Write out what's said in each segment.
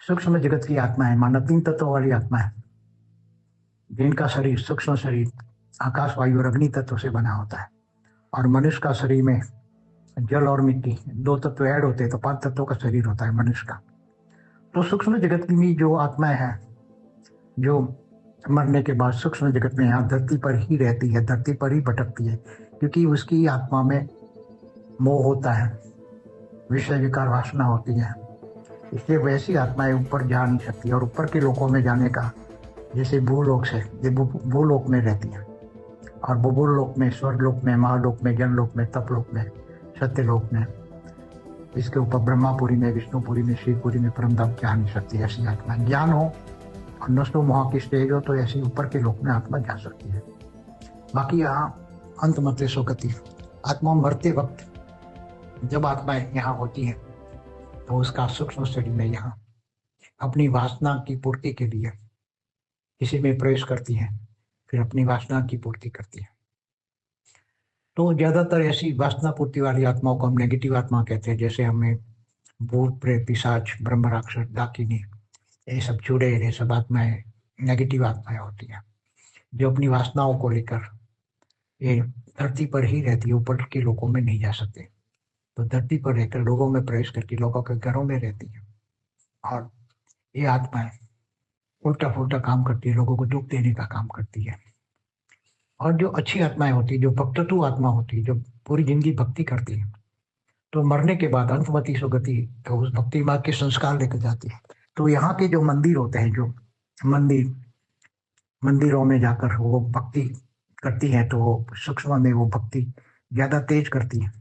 सूक्ष्म जगत की आत्मा है, माना 3 तत्वों वाली आत्मा है, जिनका शरीर सूक्ष्म शरीर आकाश वायु और अग्नि तत्व से बना होता है। और मनुष्य का शरीर में जल और मिट्टी 2 तत्व ऐड होते हैं तो 5 तत्वों का शरीर होता है मनुष्य का। तो सूक्ष्म जगत की भी जो आत्माएं हैं, जो मरने के बाद सूक्ष्म जगत में यहाँ धरती पर ही रहती है, धरती पर ही भटकती है, क्योंकि उसकी आत्मा में मोह होता है, विषय विकार वासना होती है। इसलिए वैसी आत्माएं ऊपर जा नहीं सकती, और ऊपर के लोकों में जाने का, जैसे भूलोक से ये भूलोक में रहती है, और वो भूलोक में, स्वर्गलोक में, महालोक में, जनलोक में, तपलोक में, सत्यलोक में, इसके ऊपर ब्रह्मापुरी में, विष्णुपुरी में, शिवपुरी में परम धाम जा नहीं सकती। ऐसी आत्मा ज्ञान हो और नष्टो मोह की स्टेज हो तो ऐसी ऊपर के लोक में आत्मा जा सकती है। बाकी यहाँ अंत मते सोगति, आत्मा मरते वक्त जब आत्माएं यहाँ होती है तो उसका सूक्ष्म शरीर में यहाँ अपनी वासना की पूर्ति के लिए किसी में प्रवेश करती है, फिर अपनी वासना की पूर्ति करती है। तो ज्यादातर ऐसी वासना पूर्ति वाली आत्माओं को हम नेगेटिव आत्मा कहते हैं, जैसे हमें भूत प्रेत पिशाच ब्रह्म राक्षस डाकिनी, ये सब चुड़ैल, ये सब आत्माएं नेगेटिव आत्माएं होती हैं, जो अपनी वासनाओं को लेकर ये धरती पर ही रहती है, ऊपर के लोगों में नहीं जा सकते। तो धरती पर रहकर लोगों में प्रवेश करके लोगों के घरों में रहती है, और ये आत्माएं उल्टा फुल्टा काम करती है, लोगों को दुख देने का काम करती है। और जो अच्छी आत्माएं होती है, जो भक्तत्व आत्मा होती है, जो पूरी जिंदगी भक्ति करती है, तो मरने के बाद अंतमति सुगति, तो उस भक्ति मार्ग के संस्कार लेकर जाती है। तो यहाँ के जो मंदिर होते हैं, जो मंदिरों में जाकर वो भक्ति करती है, तो वो सूक्ष्म में वो भक्ति ज्यादा तेज करती है,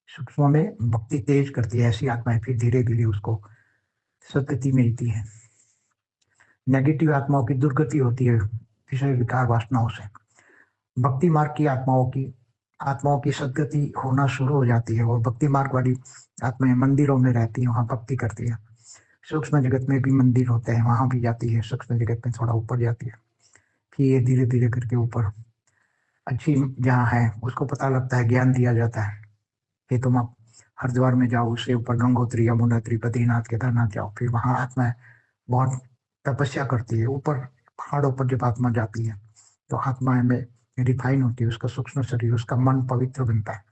सूक्ष्म में भक्ति तेज करती है। ऐसी आत्माएं फिर धीरे धीरे उसको सदगति मिलती है। नेगेटिव आत्माओं की दुर्गति होती है विषय विकार वासनाओं से। भक्ति मार्ग की आत्माओं की सदगति होना शुरू हो जाती है, और भक्ति मार्ग वाली आत्माएं मंदिरों में रहती है, वहां भक्ति करती है। सूक्ष्म जगत में भी मंदिर होते हैं, वहां भी जाती है, सूक्ष्म जगत में थोड़ा ऊपर जाती है, फिर ये धीरे धीरे करके ऊपर अच्छी जहाँ है उसको पता लगता है, ज्ञान दिया जाता है कि तुम आप हरिद्वार में जाओ, उससे ऊपर गंगोत्री, यमुनोत्री, बद्रीनाथ, केदारनाथ जाओ। फिर वहां आत्मा बहुत तपस्या करती है, ऊपर पहाड़ों पर जब आत्मा जाती है तो आत्मा में रिफाइन होती है, उसका सूक्ष्म शरीर, उसका मन पवित्र बनता है,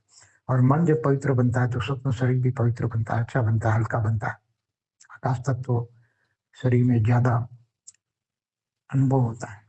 और मन जब पवित्र बनता है तो सूक्ष्म शरीर भी पवित्र बनता है, अच्छा बनता है, हल्का बनता है। आकाश तत्व शरीर में ज्यादा अनुभव होता है।